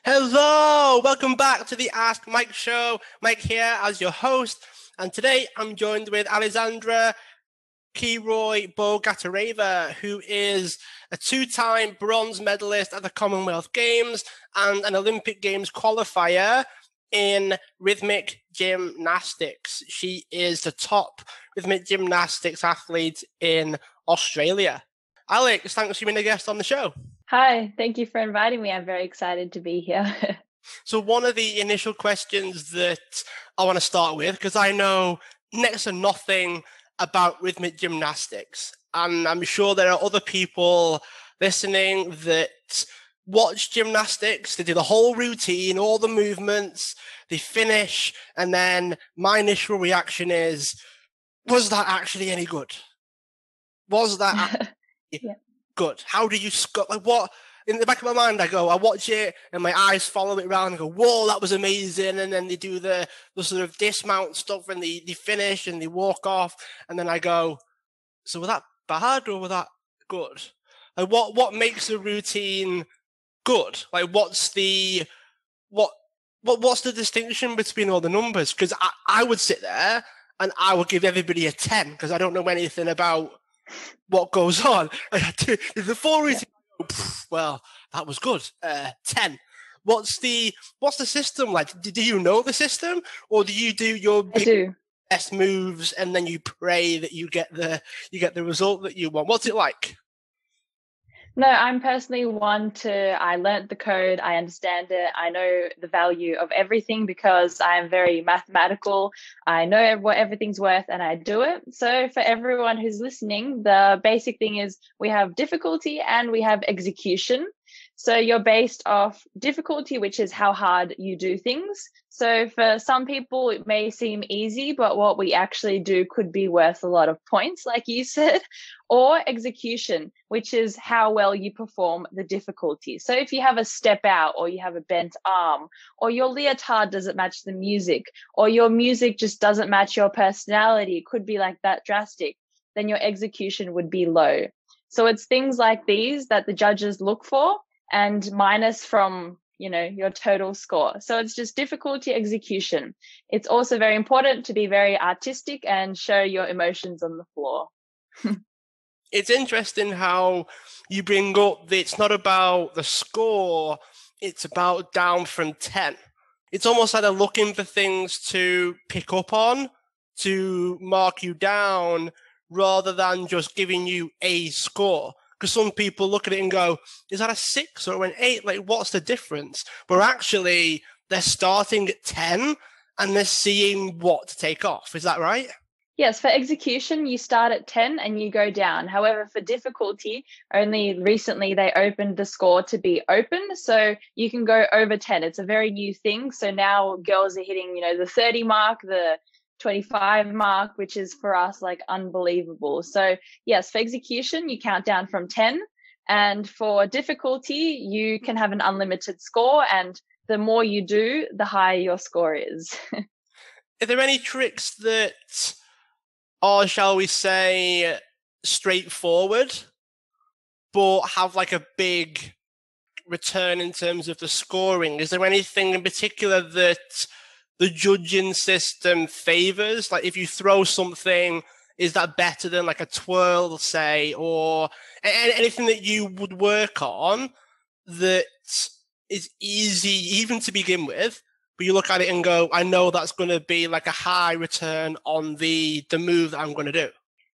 Hello, welcome back to the Ask Mike show. Mike here as your host, and today I'm joined with Alexandra Kiroi-Bogatyreva, who is a two-time bronze medalist at the Commonwealth Games and an Olympic Games qualifier in rhythmic gymnastics. She is the top rhythmic gymnastics athlete in Australia. Alex, thanks for being a guest on the show. Hi, thank you for inviting me. I'm very excited to be here. So one of the initial questions that I want to start with, because I know next to nothing about rhythmic gymnastics, and I'm sure there are other people listening that watch gymnastics, they do the whole routine, all the movements, they finish, and then my initial reaction is, was that actually any good? Was that good? How do you score? Like, what? In the back of my mind, I watch it, and my eyes follow it around and go, whoa, that was amazing. And then they do the sort of dismount stuff, and they finish and they walk off. And then I go, so was that bad or was that good? Like, what makes a routine good? Like, what's the distinction between all the numbers? Because I would sit there and I would give everybody a 10 because I don't know anything about what goes on. The full routine, well, that was good. 10. What's the system like? Do you know the system, or do you do your best moves and then you pray that you get the result that you want? What's it like? No, I'm personally I learnt the code, I understand it, I know the value of everything because I am very mathematical. I know what everything's worth and I do it. So for everyone who's listening, the basic thing is we have difficulty and we have execution. So you're based off difficulty, which is how hard you do things. So for some people, it may seem easy, but what we actually do could be worth a lot of points, like you said, or execution, which is how well you perform the difficulty. So if you have a step out or you have a bent arm or your leotard doesn't match the music or your music just doesn't match your personality, it could be like that drastic, then your execution would be low. So it's things like these that the judges look for and minus from, your total score. So it's just difficulty, execution. It's also very important to be very artistic and show your emotions on the floor. It's interesting how you bring up that it's not about the score, it's about down from 10. It's almost like they're looking for things to pick up on, to mark you down, rather than just giving you a score. Because some people look at it and go, is that a 6 or an 8? Like, what's the difference? But actually, they're starting at 10 and they're seeing what to take off. Is that right? Yes, for execution, you start at 10 and you go down. However, for difficulty, only recently they opened the score to be open. So you can go over 10. It's a very new thing. So now girls are hitting, the 30 mark, the 25 mark, which is for us like unbelievable. So yes, for execution, you count down from 10. And for difficulty, you can have an unlimited score. And the more you do, the higher your score is. Are there any tricks that are, shall we say, straightforward, but have like a big return in terms of the scoring? Is there anything in particular that the judging system favors? Like, if you throw something, is that better than like a twirl, say, or anything that you would work on that is easy even to begin with, but you look at it and go, I know that's going to be like a high return on the move that I'm going to do?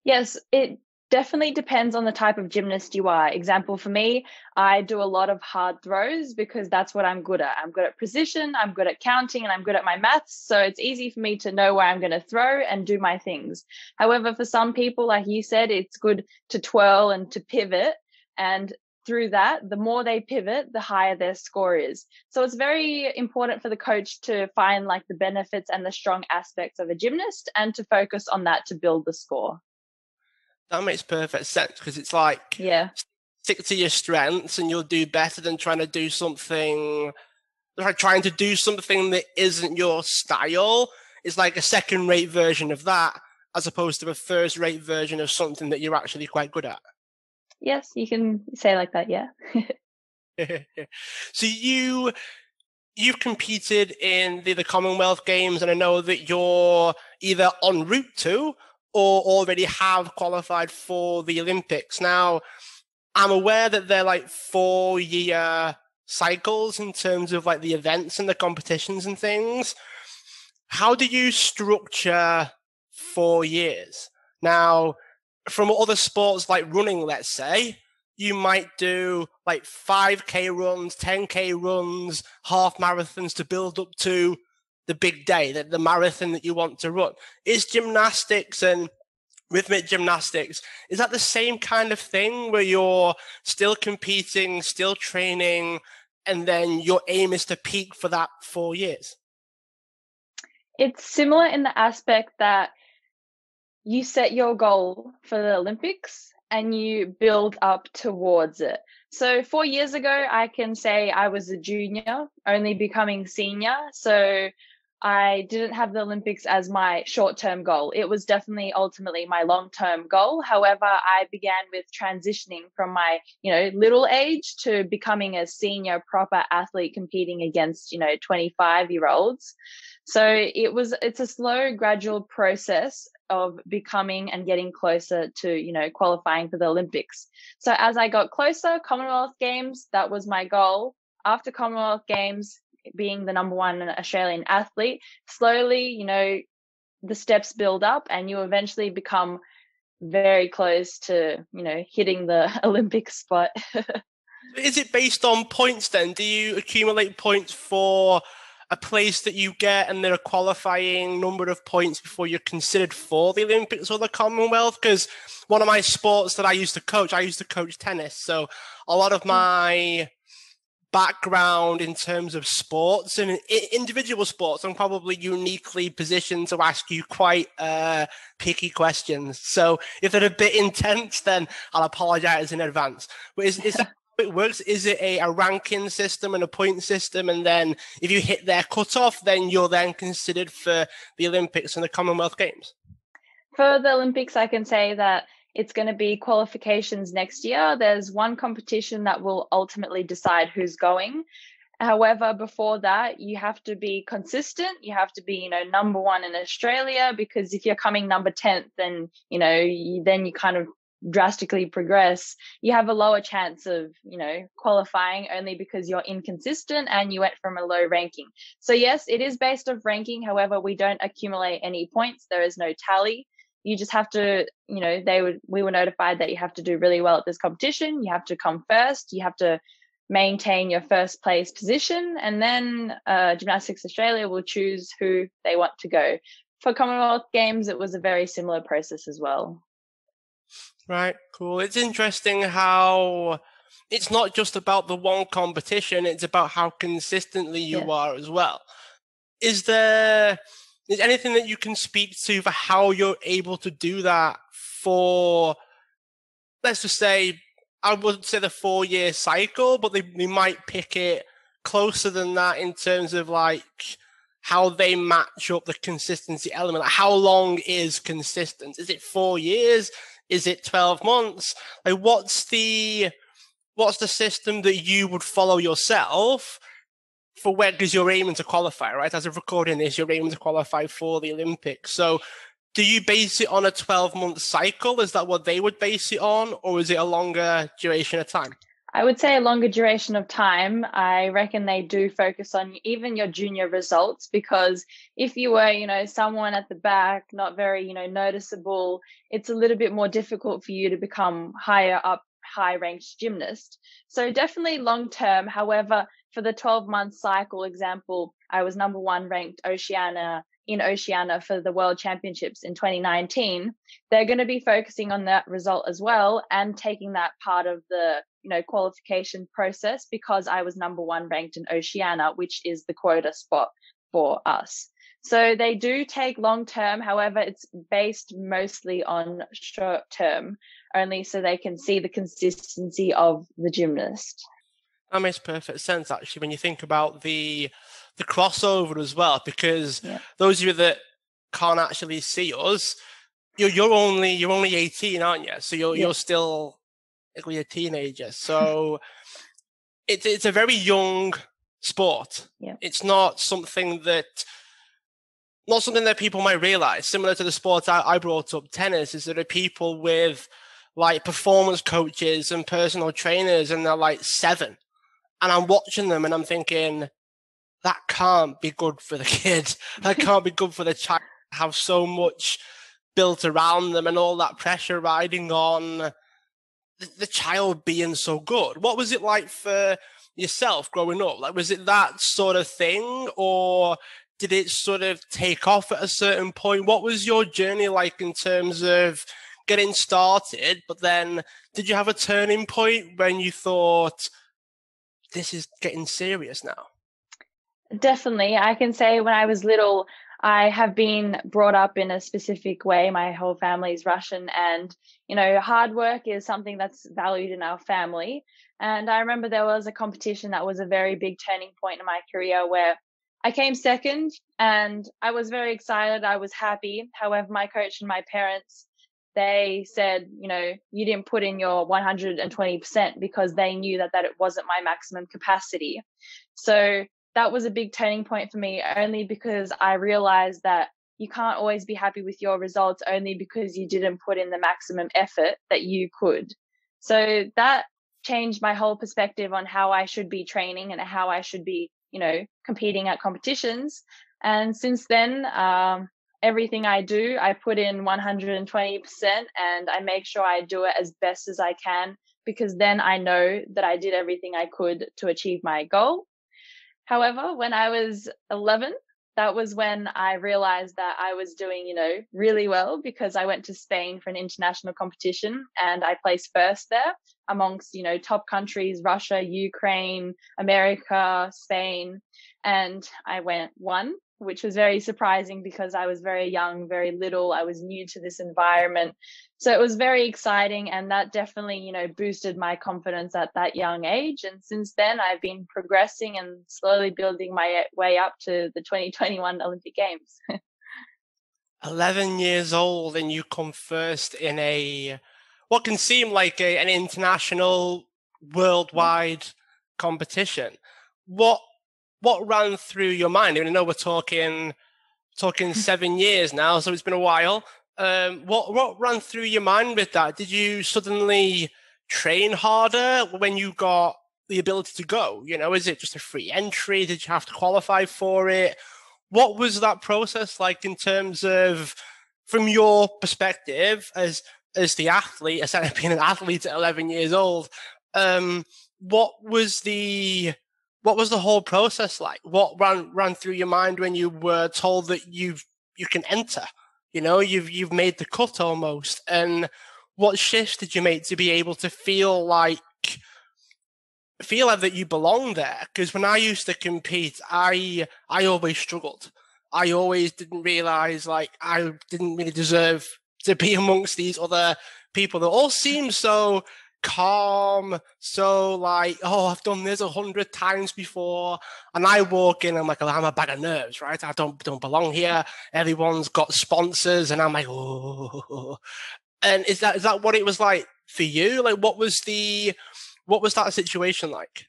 Yes, it definitely depends on the type of gymnast you are. Example for me, I do a lot of hard throws because that's what I'm good at. I'm good at precision, I'm good at counting, and I'm good at my maths. So it's easy for me to know where I'm going to throw and do my things. However, for some people, like you said, it's good to twirl and to pivot. And through that, the more they pivot, the higher their score is. So it's very important for the coach to find like the benefits and the strong aspects of a gymnast and to focus on that to build the score. That makes perfect sense, because it's like, stick to your strengths and you'll do better than trying to do something that isn't your style. It's like a second-rate version of that, as opposed to a first-rate version of something that you're actually quite good at. Yes, you can say like that, yeah. So you you've competed in the Commonwealth Games, and I know that you're either en route to or already have qualified for the Olympics. Now, I'm aware that they're like 4-year cycles in terms of like the events and the competitions and things. How do you structure 4 years? Now, from other sports like running, let's say, you might do like 5K runs, 10K runs, half marathons to build up to the big day, the marathon that you want to run. Is gymnastics and rhythmic gymnastics, is that the same kind of thing where you're still competing, still training, and then your aim is to peak for that 4 years? It's similar in the aspect that you set your goal for the Olympics and you build up towards it. So 4 years ago, I can say I was a junior, only becoming senior. So I didn't have the Olympics as my short-term goal. It was definitely ultimately my long-term goal. However, I began with transitioning from my, little age to becoming a senior proper athlete competing against, 25-year-olds. So it's a slow, gradual process of becoming and getting closer to, qualifying for the Olympics. So as I got closer, Commonwealth Games, that was my goal. After Commonwealth Games, being the number one Australian athlete, slowly, the steps build up and you eventually become very close to, hitting the Olympic spot. Is it based on points then? Do you accumulate points for a place that you get and there are qualifying number of points before you're considered for the Olympics or the Commonwealth? Because one of my sports that I used to coach tennis. So a lot of my background in terms of sports and individual sports, I'm probably uniquely positioned to ask you quite picky questions. So if they're a bit intense, then I'll apologize in advance. But is that how it works? Is it a ranking system and a point system? And then if you hit their cutoff, then you're then considered for the Olympics and the Commonwealth Games? For the Olympics, I can say that it's going to be qualifications next year. There's one competition that will ultimately decide who's going. However, before that, you have to be consistent. You have to be, number one in Australia, because if you're coming number 10th, then, then you kind of drastically progress. You have a lower chance of, qualifying only because you're inconsistent and you went from a low ranking. So yes, it is based off ranking. However, we don't accumulate any points. There is no tally. You just have to, we were notified that you have to do really well at this competition. You have to come first. You have to maintain your first place position. And then Gymnastics Australia will choose who they want to go. For Commonwealth Games, it was a very similar process as well. Right, cool. It's interesting how it's not just about the one competition, it's about how consistently you are as well. Is there anything that you can speak to for how you're able to do that for, let's just say, I wouldn't say the 4-year cycle, but they might pick it closer than that in terms of like how they match up the consistency element? Like how long is consistent? Is it 4 years? Is it 12 months? Like what's the system that you would follow yourself for when, because you're aiming to qualify, right? As of recording this, you're aiming to qualify for the Olympics. So do you base it on a 12-month cycle? Is that what they would base it on? Or is it a longer duration of time? I would say a longer duration of time. I reckon they do focus on even your junior results, because if you were, someone at the back, not very, noticeable, it's a little bit more difficult for you to become higher up, high-ranked gymnast. So definitely long-term. However, for the 12-month cycle example, I was number one ranked in Oceania for the World Championships in 2019. They're going to be focusing on that result as well and taking that part of the qualification process, because I was number one ranked in Oceania, which is the quota spot for us. So they do take long term. However, it's based mostly on short term, only so they can see the consistency of the gymnast. That makes perfect sense, actually, when you think about the crossover as well, because those of you that can't actually see us, you're only 18, aren't you? So you're still a teenager. So it's a very young sport. Yeah. It's not something that people might realize. Similar to the sport I brought up, tennis, is there are people with like performance coaches and personal trainers, and they're like 7. And I'm watching them and I'm thinking, that can't be good for the kid. That can't be good for the child to have so much built around them and all that pressure riding on the child being so good. What was it like for yourself growing up? Like, was it that sort of thing, or did it sort of take off at a certain point? What was your journey like in terms of getting started? But then did you have a turning point when you thought, this is getting serious now? Definitely. I can say when I was little, I have been brought up in a specific way. My whole family is Russian, and, hard work is something that's valued in our family. And I remember there was a competition that was a very big turning point in my career where I came second, and I was very excited. I was happy. However, my coach and my parents, they said, you didn't put in your 120% because they knew that it wasn't my maximum capacity. So that was a big turning point for me, only because I realized that you can't always be happy with your results only because you didn't put in the maximum effort that you could. So that changed my whole perspective on how I should be training and how I should be, competing at competitions. And since then, everything I do, I put in 120%, and I make sure I do it as best as I can, because then I know that I did everything I could to achieve my goal. However, when I was 11, that was when I realized that I was doing, really well, because I went to Spain for an international competition and I placed first there amongst, top countries, Russia, Ukraine, America, Spain. And I won, which was very surprising because I was very young, very little. I was new to this environment. So it was very exciting, and that definitely, boosted my confidence at that young age. And since then, I've been progressing and slowly building my way up to the 2021 Olympic Games. 11 years old, and you come first in what can seem like an international, worldwide competition. What ran through your mind? I know we're talking 7 years now, so it's been a while. What ran through your mind with that? Did you suddenly train harder when you got the ability to go? Is it just a free entry? Did you have to qualify for it? What was that process like in terms of, from your perspective as the athlete, as being an athlete at 11 years old? What was the whole process like? What ran through your mind when you were told that you can enter? You've made the cut almost. And what shifts did you make to be able to feel like that you belong there? Because when I used to compete, I always struggled. I always didn't realize like I didn't really deserve to be amongst these other people that all seem so calm, so like, oh, I've done this 100 times before, and I walk in, I'm like, oh, I'm a bag of nerves, right? I don't belong here. Everyone's got sponsors, and I'm like, oh. And is that what it was like for you? Like, what was that situation like?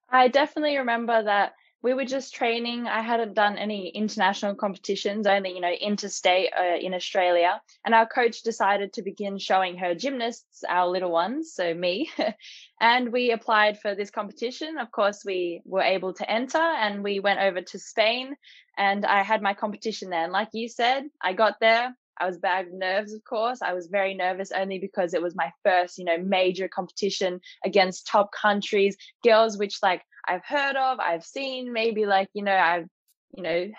I definitely remember that we were just training. I hadn't done any international competitions, only, interstate in Australia. And our coach decided to begin showing her gymnasts, our little ones, so me. And we applied for this competition. Of course, we were able to enter, and we went over to Spain, and I had my competition there. And like you said, I got there. I was bad nerves, of course. I was very nervous only because it was my first, major competition against top countries, girls which like I've heard of, I've seen, maybe like, I've,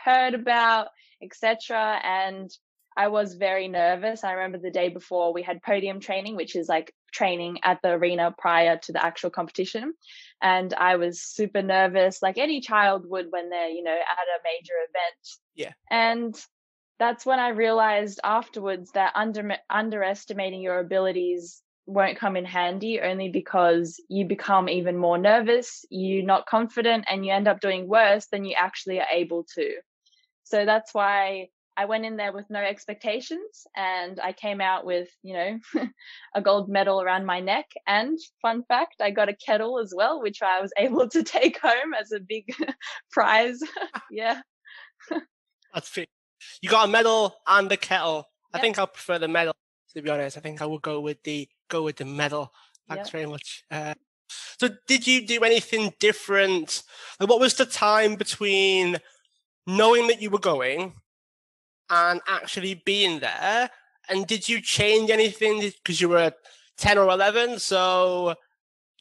heard about, etc. And I was very nervous. I remember the day before we had podium training, which is like training at the arena prior to the actual competition. And I was super nervous, like any child would when they're, at a major event. Yeah. And that's when I realized afterwards that underestimating your abilities won't come in handy, only because you become even more nervous, you're not confident, and you end up doing worse than you actually are able to. So that's why I went in there with no expectations, and I came out with, a gold medal around my neck. And fun fact, I got a kettle as well, which I was able to take home as a big prize. Yeah. That's fit. You got a medal and a kettle. I Yep. think I'll prefer the medal, to be honest. I think I will go with the medal. Thanks Yep. very much. So did you do anything different? Like, what was the time between knowing that you were going and actually being there? And did you change anything because you were 10 or 11? So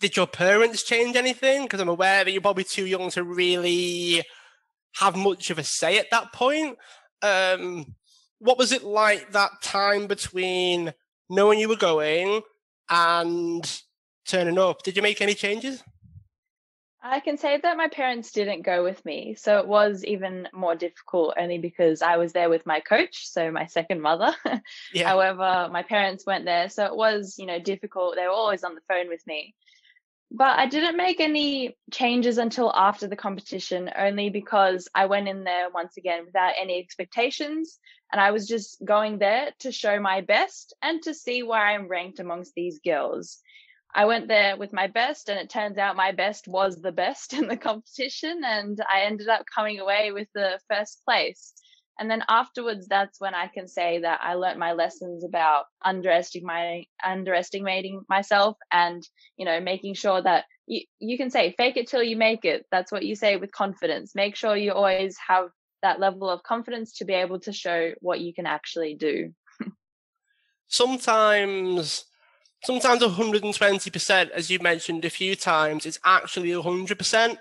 did your parents change anything? Because I'm aware that you're probably too young to really have much of a say at that point. What was it like, that time between knowing you were going and turning up? Did you make any changes? I can say that my parents didn't go with me. So it was even more difficult only because I was there with my coach, so my second mother. Yeah. However, my parents weren't there. So it was, difficult. They were always on the phone with me. But I didn't make any changes until after the competition, only because I went in there once again without any expectations. And I was just going there to show my best and to see where I'm ranked amongst these girls. I went there with my best, and it turns out my best was the best in the competition, and I ended up coming away with the first place. And then afterwards, that's when I can say that I learnt my lessons about underestimating myself, and, making sure that you can say, fake it till you make it. That's what you say with confidence. Make sure you always have that level of confidence to be able to show what you can actually do. Sometimes 120%, as you mentioned a few times, it's actually 100%,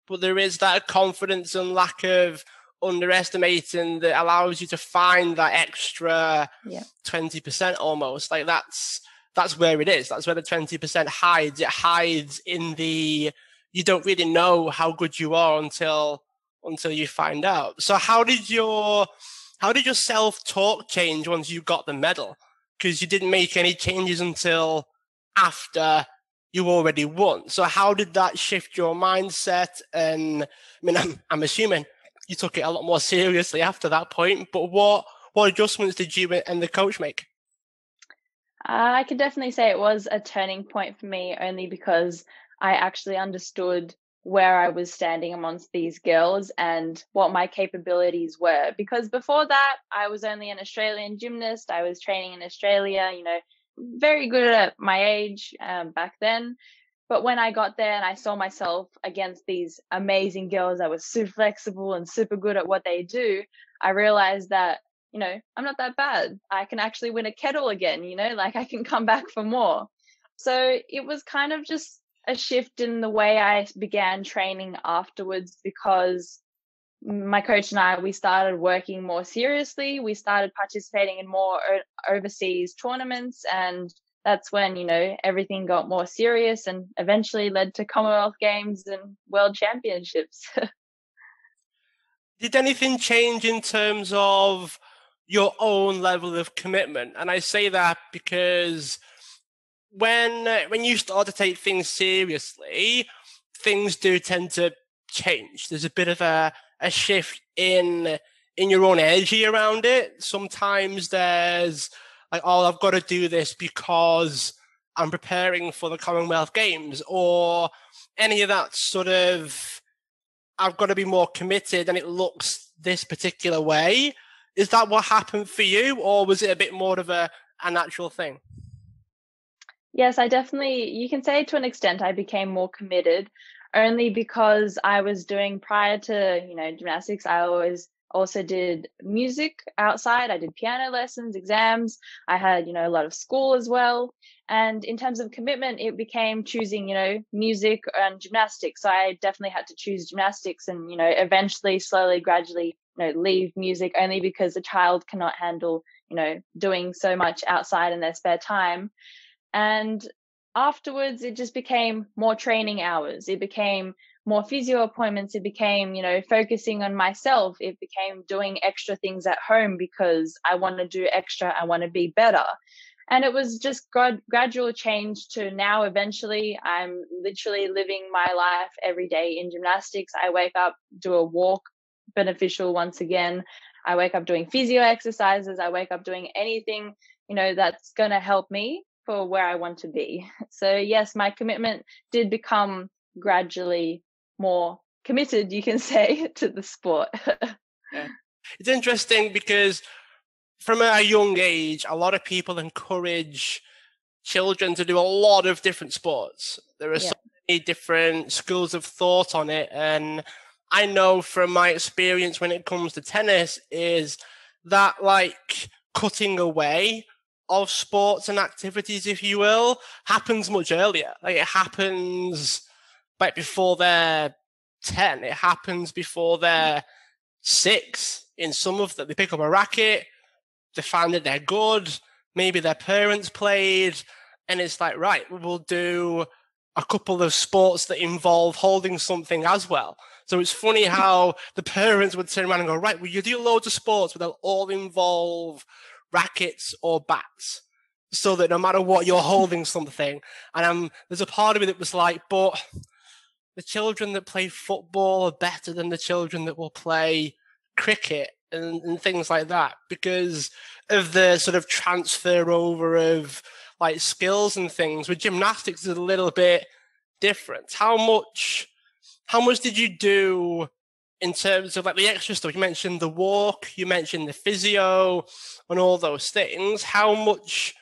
but there is that confidence and lack of underestimating that allows you to find that extra 20% almost. Like that's where it is. That's where the 20% hides. It hides in the, you don't really know how good you are until you find out. So how did your self-talk change once you got the medal? Because you didn't make any changes until after you already won. So how did that shift your mindset? And I mean, I'm assuming you took it a lot more seriously after that point, but what adjustments did you and the coach make? I could definitely say it was a turning point for me, only because I actually understood where I was standing amongst these girls and what my capabilities were. Because before that, I was only an Australian gymnast. I was training in Australia, very good at my age back then. But when I got there and I saw myself against these amazing girls that were super flexible and super good at what they do, I realized that, I'm not that bad. I can actually win a kettle again, like I can come back for more. So it was kind of just a shift in the way I began training afterwards, because my coach and I, we started working more seriously. We started participating in more overseas tournaments, and that's when, everything got more serious and eventually led to Commonwealth Games and World Championships. Did anything change in terms of your own level of commitment? And I say that because when you start to take things seriously, things do tend to change. There's a bit of a shift in your own energy around it. Sometimes there's like, oh, I've got to do this because I'm preparing for the Commonwealth Games, or any of that sort of, I've got to be more committed and it looks this particular way. Is that what happened for you, or was it a bit more of a natural thing? Yes, you can say to an extent, I became more committed, only because I was doing, prior to, gymnastics, I always also did music outside. I did piano lessons, exams. I had, a lot of school as well. And in terms of commitment, it became choosing, music and gymnastics. So I definitely had to choose gymnastics and, eventually, slowly, gradually, leave music, only because a child cannot handle, doing so much outside in their spare time. And afterwards, it just became more training hours. It became more physio appointments. It became, focusing on myself. It became doing extra things at home because I want to do extra. I want to be better. And it was just gradual change to now, eventually, I'm literally living my life every day in gymnastics. I wake up, do a walk, beneficial once again. I wake up doing physio exercises. I wake up doing anything, that's going to help me for where I want to be. So yes, my commitment did become gradually more committed, you can say, to the sport. Yeah. It's interesting because from a young age, a lot of people encourage children to do a lot of different sports. There are so many different schools of thought on it. And I know from my experience when it comes to tennis is that like cutting away of sports and activities, if you will, happens much earlier. Like it happens like before they're 10. It happens before they're 6 in some of them. They pick up a racket, they find that they're good, maybe their parents played, and it's like, right, we'll do a couple of sports that involve holding something as well. So it's funny how the parents would turn around and go, right, well, you do loads of sports, but they'll all involve rackets or bats, so that no matter what, you're holding something. And there's a part of me that was like, but the children that play football are better than the children that will play cricket and things like that, because of the sort of transfer over of like skills and things. With gymnastics, it's a little bit different. How much did you do in terms of like the extra stuff? You mentioned the walk, you mentioned the physio and all those things. How much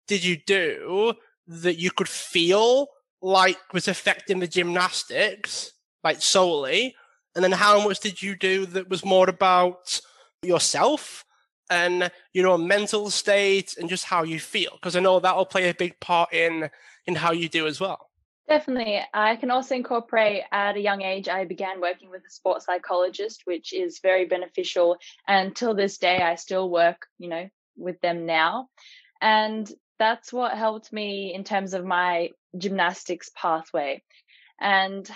did you do that you could feel like was affecting the gymnastics, like solely? And then how much did you do that was more about yourself and your mental state and just how you feel? Because I know that'll play a big part in how you do as well. Definitely. I can also incorporate at a young age, I began working with a sports psychologist, which is very beneficial. And till this day, I still work, with them now. And that's what helped me in terms of my gymnastics pathway. And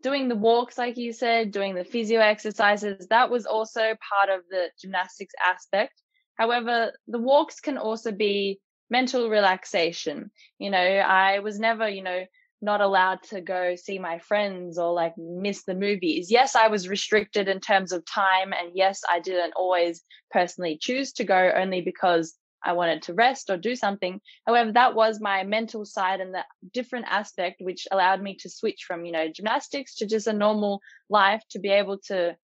doing the walks, like you said, doing the physio exercises, that was also part of the gymnastics aspect. However, the walks can also be mental relaxation. I was never, not allowed to go see my friends or like miss the movies. Yes, I was restricted in terms of time. And yes, I didn't always personally choose to go only because I wanted to rest or do something. However, that was my mental side and the different aspect, which allowed me to switch from, gymnastics to just a normal life, to be able to,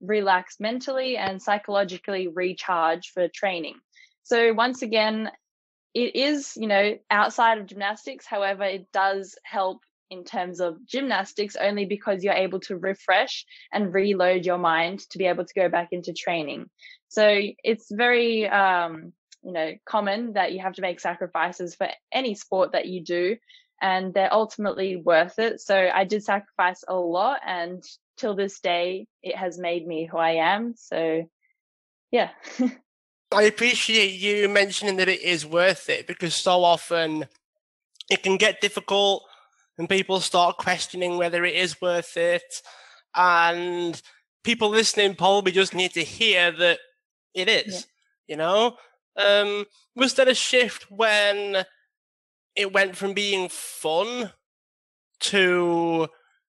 relax mentally and psychologically recharge for training. So once again, it is, outside of gymnastics. However, it does help in terms of gymnastics only because you're able to refresh and reload your mind to be able to go back into training. So it's very, common that you have to make sacrifices for any sport that you do, and they're ultimately worth it. So I did sacrifice a lot, and till this day, it has made me who I am. So, yeah. I appreciate you mentioning that it is worth it, because so often it can get difficult and people start questioning whether it is worth it. And people listening probably just need to hear that it is, Was there a shift when it went from being fun to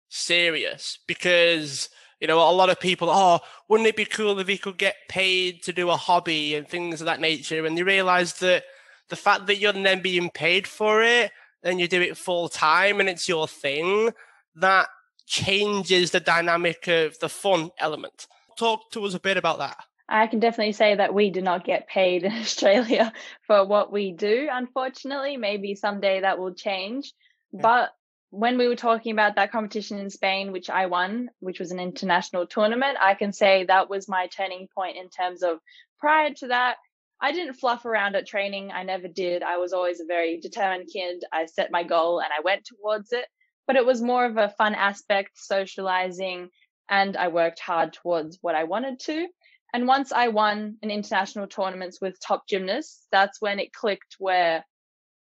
serious? Because, a lot of people, wouldn't it be cool if he could get paid to do a hobby and things of that nature? And you realize that the fact that you're then being paid for it and you do it full time and it's your thing, that changes the dynamic of the fun element. Talk to us a bit about that. I can definitely say that we do not get paid in Australia for what we do, unfortunately. Maybe someday that will change. Yeah. But when we were talking about that competition in Spain, which I won, which was an international tournament, I can say that was my turning point in terms of prior to that, I didn't fluff around at training. I never did. I was always a very determined kid. I set my goal and I went towards it. But it was more of a fun aspect, socializing, and I worked hard towards what I wanted to. And once I won an international tournaments with top gymnasts, that's when it clicked, where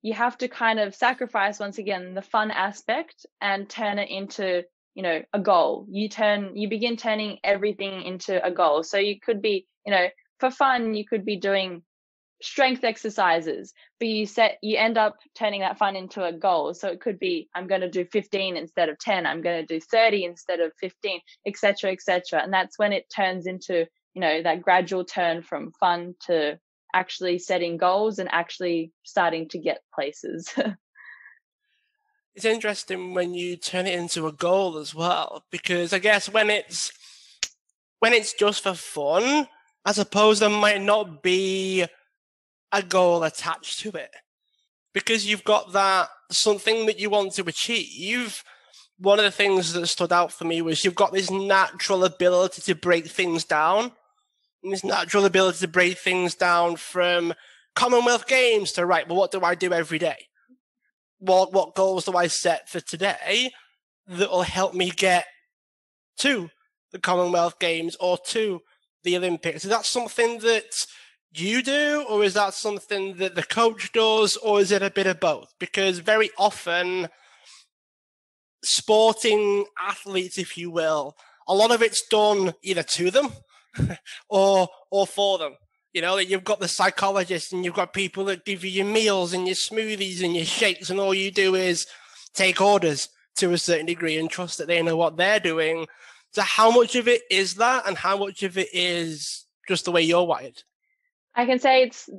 you have to kind of sacrifice, once again, the fun aspect and turn it into, a goal. You begin turning everything into a goal. So you could be, for fun, you could be doing strength exercises, but you end up turning that fun into a goal. So it could be, I'm going to do 15 instead of 10. I'm going to do 30 instead of 15, etc., etc. And that's when it turns into, that gradual turn from fun to actually setting goals and actually starting to get places. It's interesting when you turn it into a goal as well, because I guess when it's just for fun, I suppose there might not be a goal attached to it, because you've got that something that you want to achieve. One of the things that stood out for me was you've got this natural ability to break things down, and this natural ability to break things down from Commonwealth Games to, right, well, what do I do every day? What goals do I set for today that will help me get to the Commonwealth Games or to the Olympics? Is that something that you do, or is that something that the coach does, or is it a bit of both? Because very often, sporting athletes, if you will, a lot of it's done either to them or for them. You've got the psychologists and you've got people that give you your meals and your smoothies and your shakes, and all you do is take orders to a certain degree and trust that they know what they're doing. So how much of it is that, and how much of it is just the way you're wired? I can say it's,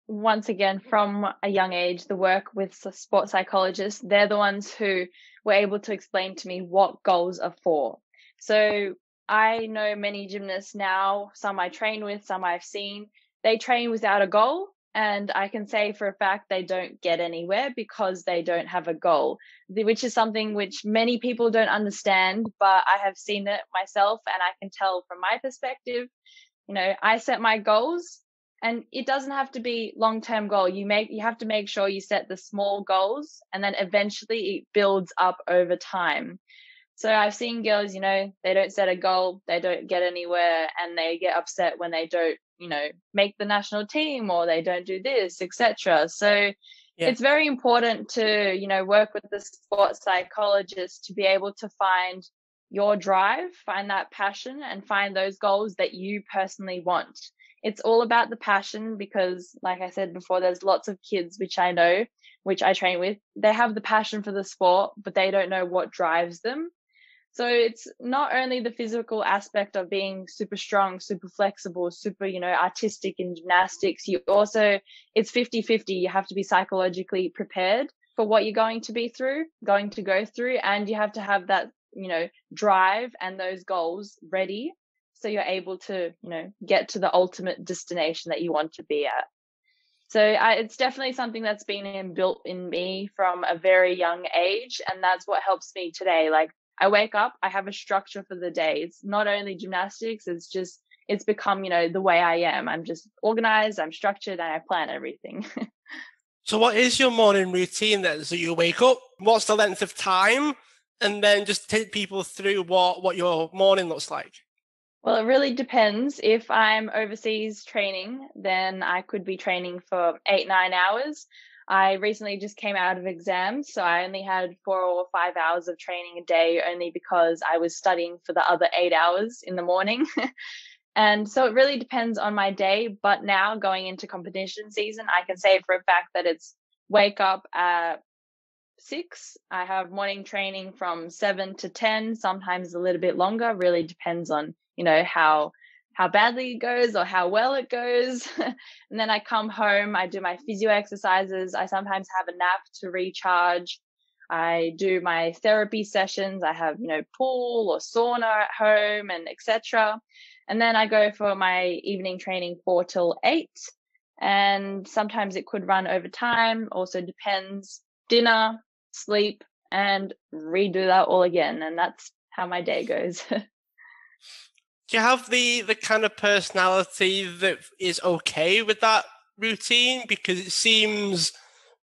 once again, from a young age, the work with sports psychologists, they're the ones who were able to explain to me what goals are for. So I know many gymnasts now, some I train with, some I've seen, they train without a goal. And I can say for a fact they don't get anywhere because they don't have a goal, which is something which many people don't understand, but I have seen it myself and I can tell from my perspective. I set my goals, and it doesn't have to be long-term goal. You have to make sure you set the small goals, and then eventually it builds up over time. So I've seen girls, they don't set a goal, they don't get anywhere, and they get upset when they don't, make the national team, or they don't do this, etc. So It's very important to, work with the sports psychologist to be able to find your drive, find that passion, and find those goals that you personally want. It's all about the passion, because like I said before, there's lots of kids which I know, which I train with, they have the passion for the sport, but they don't know what drives them. So it's not only the physical aspect of being super strong, super flexible, super, artistic in gymnastics. It's 50-50. You have to be psychologically prepared for what you're going to go through, and you have to have that, drive and those goals ready, so you're able to, get to the ultimate destination that you want to be at. So it's definitely something that's been built in me from a very young age, and that's what helps me today. Like, I wake up, I have a structure for the day. It's not only gymnastics, it's become, the way I am. I'm just organized, I'm structured, and I plan everything. So what is your morning routine then? So you wake up, what's the length of time? And then just take people through what your morning looks like. Well, it really depends. If I'm overseas training, then I could be training for 8-9 hours. I recently just came out of exams, so I only had 4 or 5 hours of training a day, only because I was studying for the other 8 hours in the morning. And so it really depends on my day. But now, going into competition season, I can say for a fact that it's wake up at 6. I have morning training from 7 to 10, sometimes a little bit longer. Really depends on, how badly it goes or how well it goes. And then I come home, I do my physio exercises. I sometimes have a nap to recharge. I do my therapy sessions. I have, pool or sauna at home, and etc. And then I go for my evening training 4 till 8. And sometimes it could run over time. Also depends. Dinner, sleep, and redo that all again. And that's how my day goes. Do you have the kind of personality that is okay with that routine? Because it seems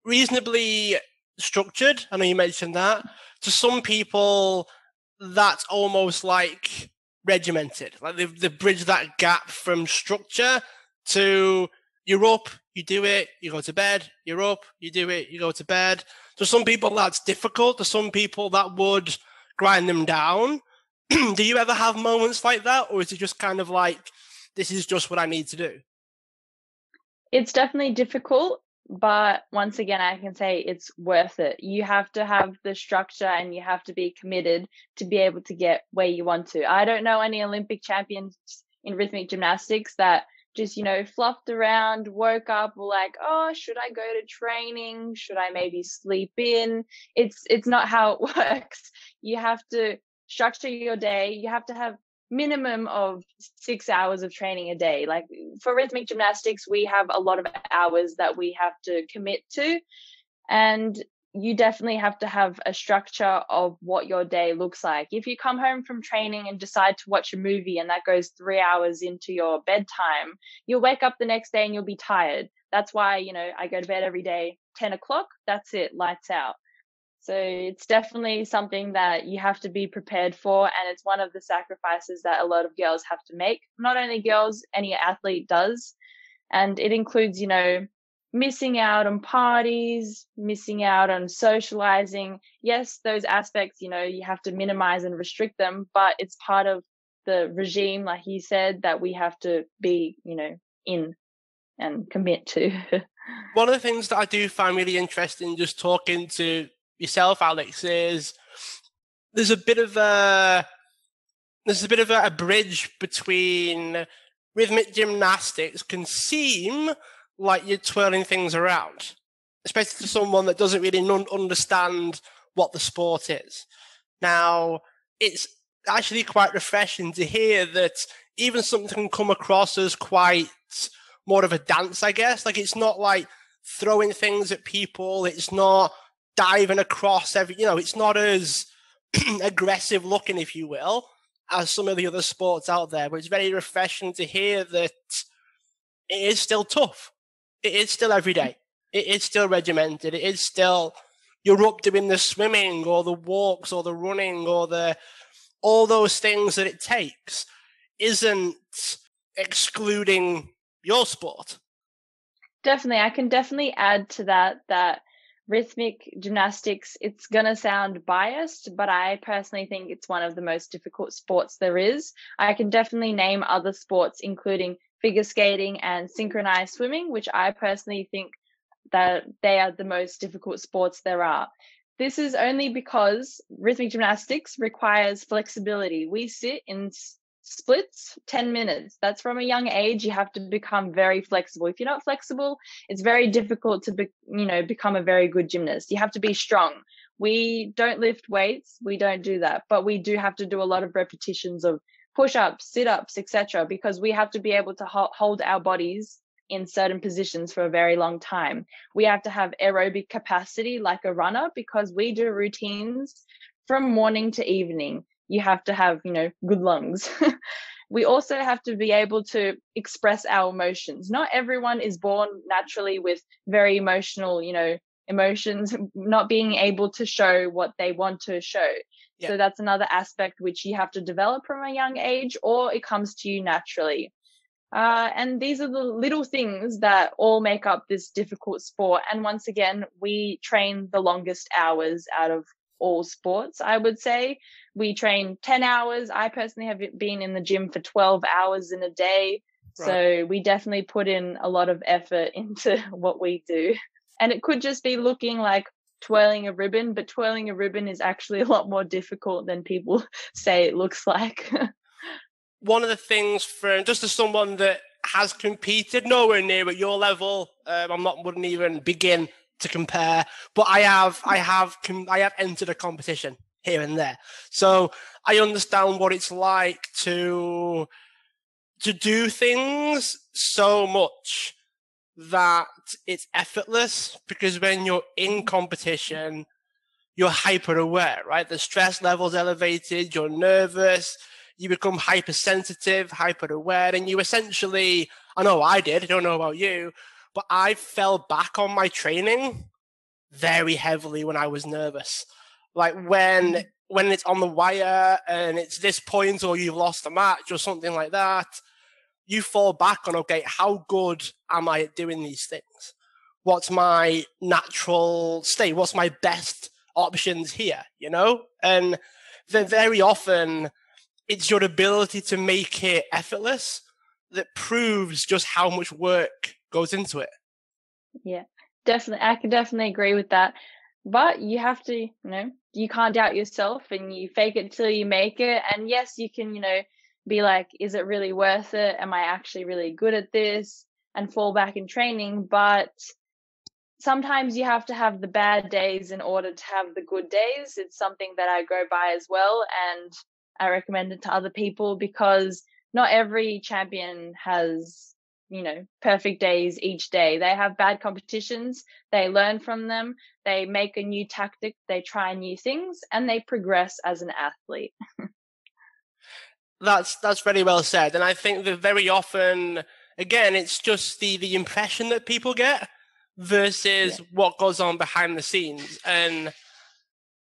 reasonably structured. I know you mentioned that. To some people, that's almost like regimented. Like they've bridged that gap from structure to you're up, you do it, you go to bed, you're up, you do it, you go to bed. To some people, that's difficult. To some people, that would grind them down. Do you ever have moments like that, or is it just kind of like, this is just what I need to do? It's definitely difficult, but once again, I can say it's worth it. You have to have the structure and you have to be committed to be able to get where you want to. I don't know any Olympic champions in rhythmic gymnastics that just, fluffed around, woke up, were like, oh, should I go to training? Should I maybe sleep in? It's not how it works. You have to structure your day. You have to have minimum of 6 hours of training a day. Like for rhythmic gymnastics, we have a lot of hours that we have to commit to. And you definitely have to have a structure of what your day looks like. If you come home from training and decide to watch a movie and that goes 3 hours into your bedtime, you'll wake up the next day and you'll be tired. That's why, I go to bed every day, 10 o'clock, that's it, lights out. So it's definitely something that you have to be prepared for. And it's one of the sacrifices that a lot of girls have to make. Not only girls, any athlete does. And it includes, missing out on parties, missing out on socializing. Yes, those aspects, you have to minimize and restrict them, but it's part of the regime, like you said, that we have to be, in and commit to. One of the things that I do find really interesting just talking to yourself, Alex, is there's a bit of a bridge between rhythmic gymnastics can seem like you're twirling things around, especially to someone that doesn't really understand what the sport is. Now, it's actually quite refreshing to hear that even something can come across as quite more of a dance, I guess. Like, it's not like throwing things at people. It's not diving across it's not as aggressive looking, if you will, as some of the other sports out there. But it's very refreshing to hear that it is still tough. It is still every day. It is still regimented. It is still, you're up doing the swimming or the walks or the running or all those things that it takes isn't excluding your sport. Definitely. I can definitely add to that rhythmic gymnastics, it's going to sound biased, but I personally think it's one of the most difficult sports there is. I can definitely name other sports, including figure skating and synchronized swimming, which I personally think that they are the most difficult sports there are. This is only because rhythmic gymnastics requires flexibility. We sit in splits 10 minutes. That's from a young age. You have to become very flexible. If you're not flexible, it's very difficult to become a very good gymnast. You have to be strong. We don't lift weights. We don't do that, but we do have to do a lot of repetitions of push-ups, sit-ups, etc., because we have to be able to hold our bodies in certain positions for a very long time. We have to have aerobic capacity like a runner because we do routines from morning to evening. You have to have, good lungs. We also have to be able to express our emotions. Not everyone is born naturally with very emotional, emotions, not being able to show what they want to show. Yeah. So that's another aspect which you have to develop from a young age, or it comes to you naturally. And these are the little things that all make up this difficult sport. And once again, we train the longest hours out of all sports, I would say. We train 10 hours. I personally have been in the gym for 12 hours in a day. Right. So we definitely put in a lot of effort into what we do. And it could just be looking like twirling a ribbon, but twirling a ribbon is actually a lot more difficult than people say it looks like. One of the things, for just as someone that has competed nowhere near at your level, wouldn't even begin to compare, but I have entered a competition here and there, so I understand what it's like to do things so much that it's effortless, because when you're in competition, you're hyper aware, right? The stress level's elevated, you're nervous, you become hypersensitive, hyper aware, and you essentially, I know I did, I don't know about you, but I fell back on my training very heavily when I was nervous. Like when it's on the wire and it's this point or you've lost a match or something like that, you fall back on, okay, how good am I at doing these things? What's my natural state? What's my best options here, And then very often it's your ability to make it effortless that proves just how much work goes into it. Yeah, definitely. I can definitely agree with that. But you have to, you can't doubt yourself, and you fake it till you make it. And yes, you can, be like, is it really worth it? Am I actually really good at this? And fall back in training. But sometimes you have to have the bad days in order to have the good days. It's something that I go by as well. And I recommend it to other people because not every champion has, perfect days each day. They have bad competitions. They learn from them. They make a new tactic. They try new things and they progress as an athlete. That's very well said. And I think that very often, again, it's just the impression that people get versus what goes on behind the scenes. And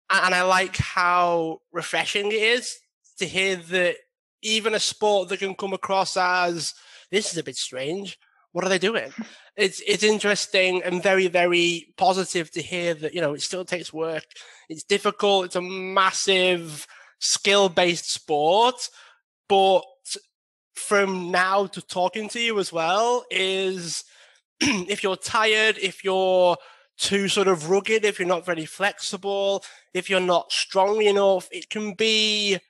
I like how refreshing it is to hear that even a sport that can come across as, this is a bit strange, what are they doing? It's interesting and very, very positive to hear that, it still takes work. It's difficult. It's a massive skill-based sport. But from now to talking to you as well is if you're tired, if you're too sort of rugged, if you're not very flexible, if you're not strong enough, it can be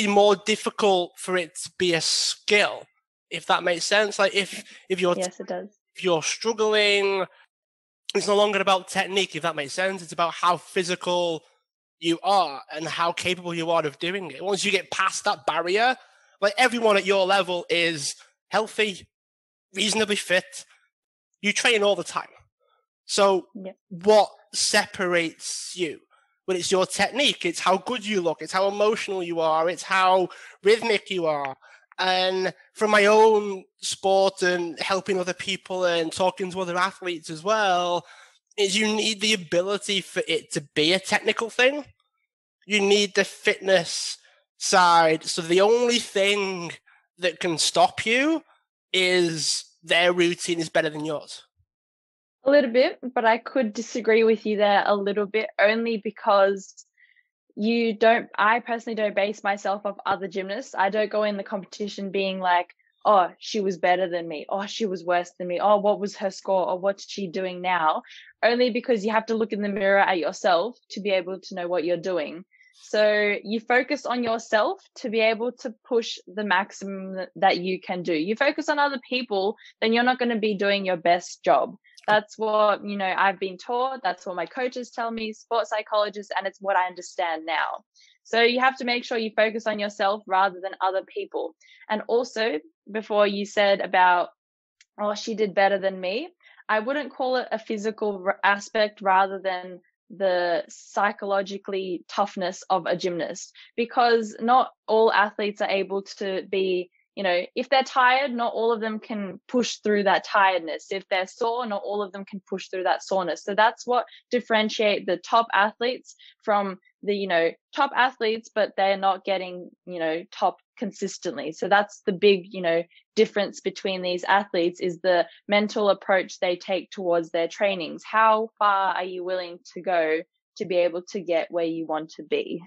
more difficult for it to be a skill, if that makes sense. Like if you're yes, it does. If you're struggling, it's no longer about technique, if that makes sense. It's about how physical you are and how capable you are of doing it. Once you get past that barrier, like everyone at your level is healthy, reasonably fit. You train all the time. So what separates you? Well, it's your technique. It's how good you look. It's how emotional you are. It's how rhythmic you are. And from my own sport and helping other people and talking to other athletes as well, is you need the ability for it to be a technical thing. You need the fitness side. So the only thing that can stop you is their routine is better than yours. A little bit, but I could disagree with you there a little bit, only because I personally don't base myself off other gymnasts. I don't go in the competition being like, oh, she was better than me. Oh, she was worse than me. Oh, what was her score? Or what's she doing now? Only because you have to look in the mirror at yourself to be able to know what you're doing. So you focus on yourself to be able to push the maximum that you can do. You focus on other people, then you're not going to be doing your best job. That's what, I've been taught. That's what my coaches tell me, sports psychologists, and it's what I understand now. So you have to make sure you focus on yourself rather than other people. And also, before you said about, oh, she did better than me, I wouldn't call it a physical aspect rather than the psychologically toughness of a gymnast, because not all athletes are able to be, if they're tired, not all of them can push through that tiredness. If they're sore, not all of them can push through that soreness. So that's what differentiate the top athletes from the, top athletes, but they're not getting, top consistently. So that's the big, difference between these athletes is the mental approach they take towards their trainings. How far are you willing to go to be able to get where you want to be?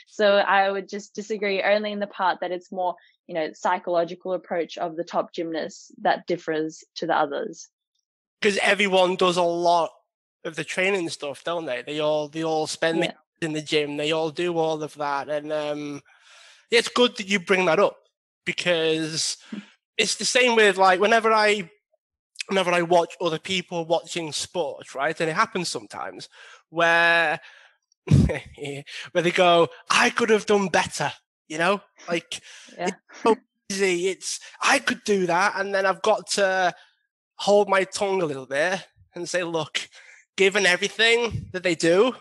So I would just disagree only in the part that it's more, psychological approach of the top gymnasts that differs to the others. Because everyone does a lot of the training stuff, don't they? They all spend the hours in the gym. They all do all of that. And it's good that you bring that up, because it's the same with, like, whenever I watch other people watching sport, right? And it happens sometimes where where they go, I could have done better, like it's so easy. I could do that. And then I've got to hold my tongue a little bit and say, look, given everything that they do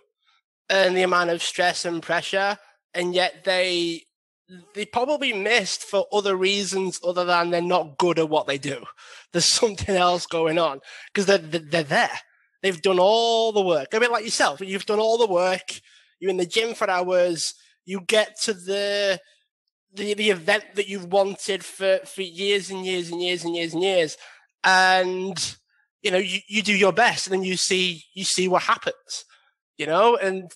and the amount of stress and pressure, and yet they probably missed for other reasons other than they're not good at what they do. There's something else going on, because they're there. They've done all the work. A bit like yourself. You've done all the work. You're in the gym for hours. You get to the event that you've wanted for years and years and years and years and years. And, you do your best, and then you see what happens, and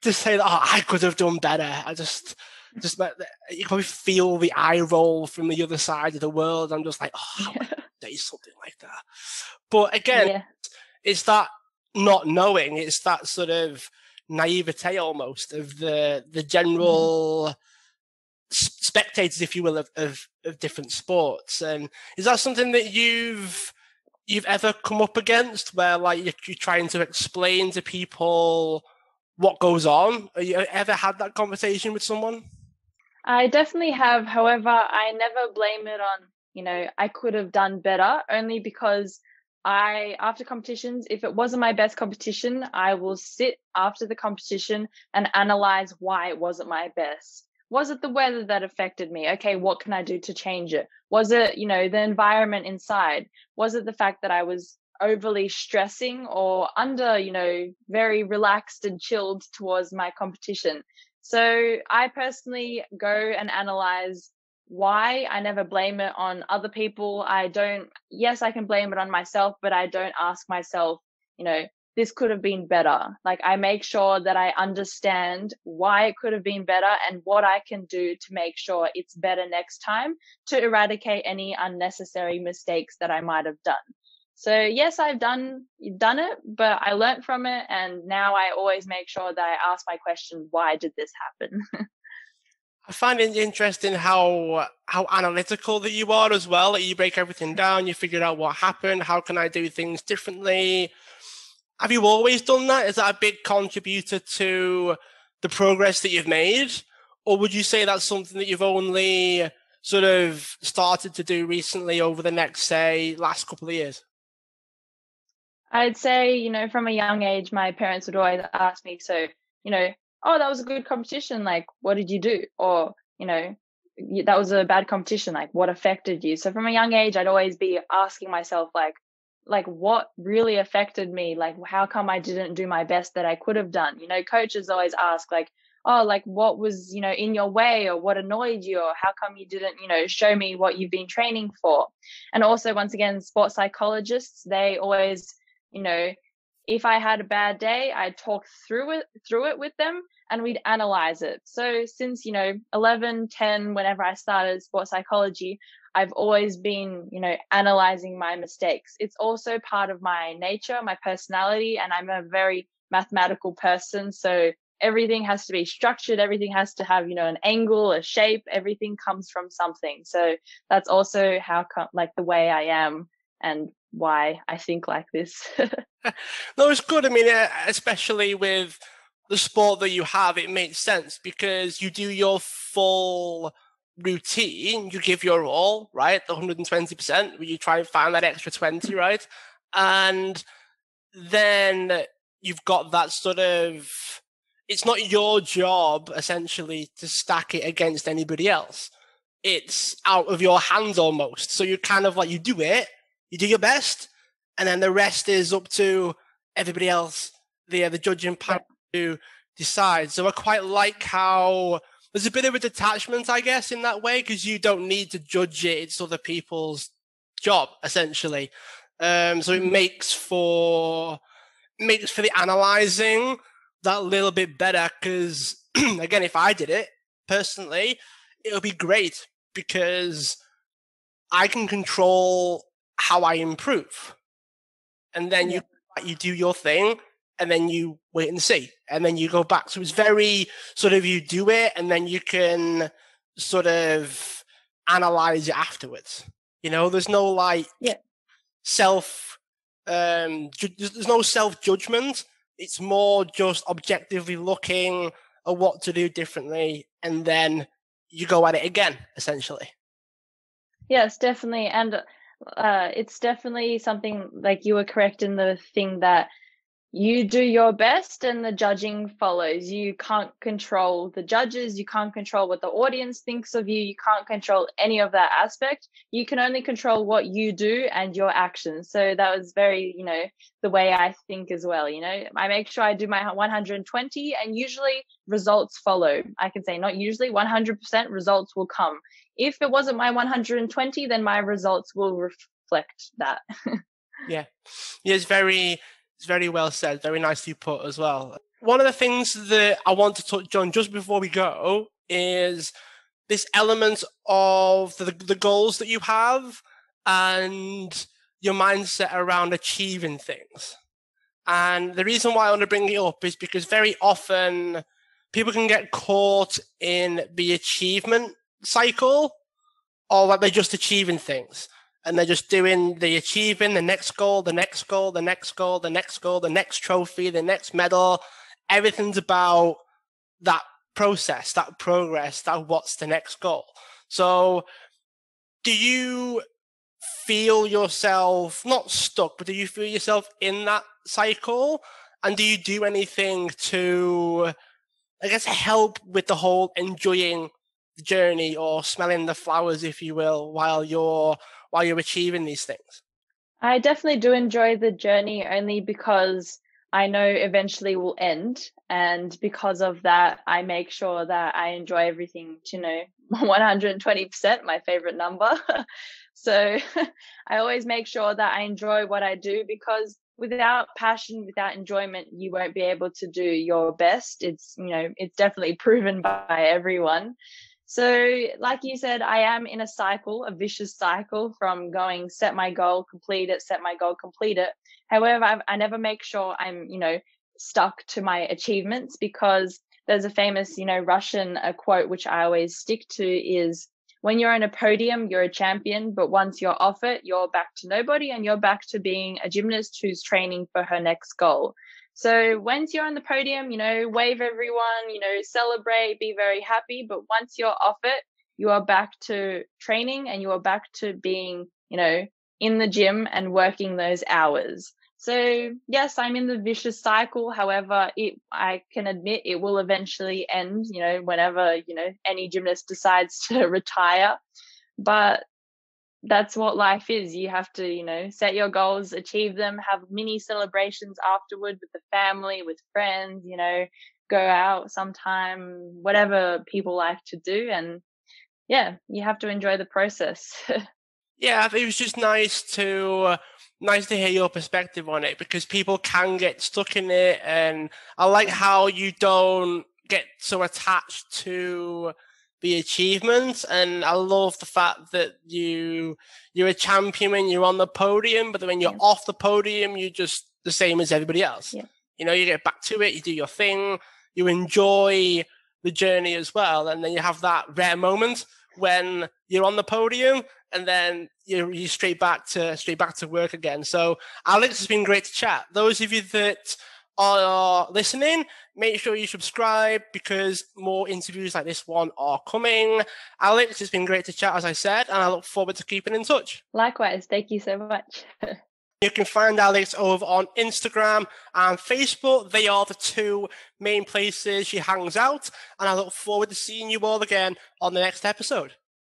to say that, oh, I could have done better. I just you probably feel the eye roll from the other side of the world. I'm just like, oh, how would I say something like that? But again, it's that not knowing. It's that sort of naivete almost of the general spectators, if you will, of different sports. And is that something that you've ever come up against, where like you're trying to explain to people what goes on? Have you ever had that conversation with someone? I definitely have. However, I never blame it on, I could have done better, only because after competitions, if it wasn't my best competition, I will sit after the competition and analyze why it wasn't my best. Was it the weather that affected me? Okay, what can I do to change it? Was it, the environment inside? Was it the fact that I was overly stressing or under, very relaxed and chilled towards my competition? So I personally go and analyze why. I never blame it on other people. Yes, I can blame it on myself, but I don't ask myself, this could have been better. Like, I make sure that I understand why it could have been better and what I can do to make sure it's better next time, to eradicate any unnecessary mistakes that I might have done. So yes, I've done it, but I learned from it. And now I always make sure that I ask my question, why did this happen? I find it interesting how analytical that you are as well. Like, you break everything down, you figure out what happened, how can I do things differently. Have you always done that? Is that a big contributor to the progress that you've made? Or would you say that's something that you've only sort of started to do recently over the next, say, last couple of years? I'd say, from a young age, my parents would always ask me, so, oh, that was a good competition. Like, what did you do? Or, that was a bad competition. Like, what affected you? So from a young age, I'd always be asking myself, like what really affected me? Like, how come I didn't do my best that I could have done? Coaches always ask, like, oh, like, what was, in your way, or what annoyed you, or how come you didn't, show me what you've been training for? And also, once again, sports psychologists, they always, if I had a bad day, I'd talk through it with them, and we'd analyze it. So since, 11, 10, whenever I started sports psychology, I've always been, analyzing my mistakes. It's also part of my nature, my personality, and I'm a very mathematical person. So everything has to be structured. Everything has to have, an angle, a shape. Everything comes from something. So that's also the way I am and why I think like this. No, it's good. I mean, especially with the sport that you have, it makes sense because you do your full routine, you give your all, right? The 120%, where you try and find that extra 20, right? And then you've got that sort of, it's not your job essentially to stack it against anybody else. It's out of your hands almost. So you kind of like, you do it, you do your best, and then the rest is up to everybody else, the judging panel to decide. So I quite like how there's a bit of a detachment, I guess, in that way, because you don't need to judge it. It's other people's job, essentially. So it makes for the analyzing that little bit better, because, again, if I did it personally, it would be great because I can control how I improve. And then you do your thing, and then you wait and see, and then you go back. So it's very sort of, you do it, and then you can sort of analyze it afterwards. There's no there's no self-judgment. It's more just objectively looking at what to do differently, and then you go at it again, essentially. Yes, definitely. And it's definitely something, like, you were correct in the thing that you do your best and the judging follows. You can't control the judges. You can't control what the audience thinks of you. You can't control any of that aspect. You can only control what you do and your actions. So that was very, the way I think as well. I make sure I do my 120, and usually results follow. I can say not usually, 100% results will come. If it wasn't my 120, then my results will reflect that. Yeah, it's very well said. Very nicely put as well. One of the things that I want to touch on just before we go is this element of the goals that you have and your mindset around achieving things. And the reason why I want to bring it up is because very often people can get caught in the achievement cycle, or that they're just achieving things and they're just doing the achieving the next goal, the next goal, the next goal, the next goal, the next trophy, the next medal. Everything's about that process, that progress, that what's the next goal. So do you feel yourself not stuck, but do you feel yourself in that cycle? And do you do anything to, I guess, help with the whole enjoying the journey or smelling the flowers, if you will, while you're achieving these things? I definitely do enjoy the journey, only because I know eventually will end. And because of that, I make sure that I enjoy everything to 120%, my favorite number. So I always make sure that I enjoy what I do, because without passion, without enjoyment, you won't be able to do your best. It's definitely proven by everyone. So like you said, I am in a cycle, a vicious cycle, from going, set my goal, complete it, set my goal, complete it. However, I never make sure I'm, stuck to my achievements, because there's a famous, Russian quote, which I always stick to, is, when you're on a podium, you're a champion, but once you're off it, you're back to nobody, and you're back to being a gymnast who's training for her next goal. So once you're on the podium, wave everyone, celebrate, be very happy. But once you're off it, you are back to training, and you are back to being, in the gym and working those hours. So yes, I'm in the vicious cycle. However, I can admit it will eventually end, whenever, any gymnast decides to retire. But that's what life is. You have to, set your goals, achieve them, have mini celebrations afterward with the family, with friends, go out sometime, whatever people like to do. And yeah, you have to enjoy the process. Yeah, it was just nice to hear your perspective on it, because people can get stuck in it, and I like how you don't get so attached to the achievements. And I love the fact that you're a champion when you're on the podium, but then when you're off the podium, you're just the same as everybody else. Yeah. You get back to it, you do your thing, you enjoy the journey as well, and then you have that rare moment when you're on the podium, and then you're straight back to work again. So Alex, it's been great to chat. Those of you that are listening, make sure you subscribe, because more interviews like this one are coming. Alex, it's been great to chat, as I said, and I look forward to keeping in touch. Likewise, thank you so much. You can find Alex over on Instagram and Facebook. They are the two main places she hangs out, and I look forward to seeing you all again on the next episode.